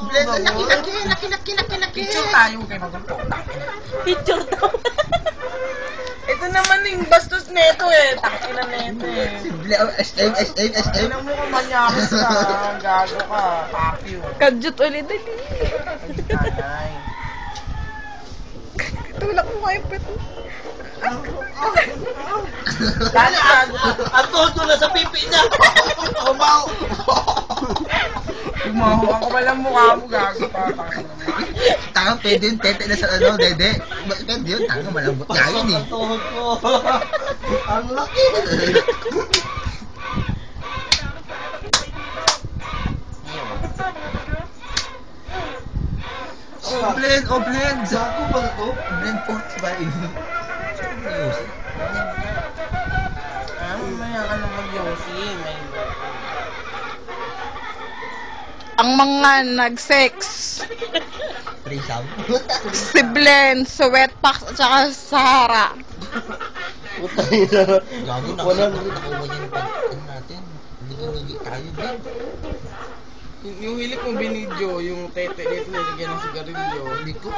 Blend, laki. Picture tayo kay magulpo. Picture daw. Ito naman yung bastos neto eh. Takina neto eh. Si Blend, SM. Tingnan mo kung manyakis ka. Gago ka. Papi oh. Kagjut ulit dali. Ay. Tulak mo kayo pa ito. Dali gago. Ang tuhod ko na sa pipi niya. Kumaw. Tumaho ako walang mukha mo gago pa. Tangang pwede yun, tete na sa ano, dede. Pwede yun, tangang malambot nga yun eh. Ang tuhod ko. Ang laki. Blend. Gago pala to. Blend ports ba yun? Ah, mamaya ka na mag-yosi. May Ang mga nag-sex. Threesome. Si Blen, sa Wetpacks at saka sa Sahara. Puta ina. Gago na. Wala. Nakuha niya yung pag-ano natin. Hindi tayo, Blend. yung hilik mo binidyo, yung tete dito nilagyan ng sigarilyo. Hindi ko.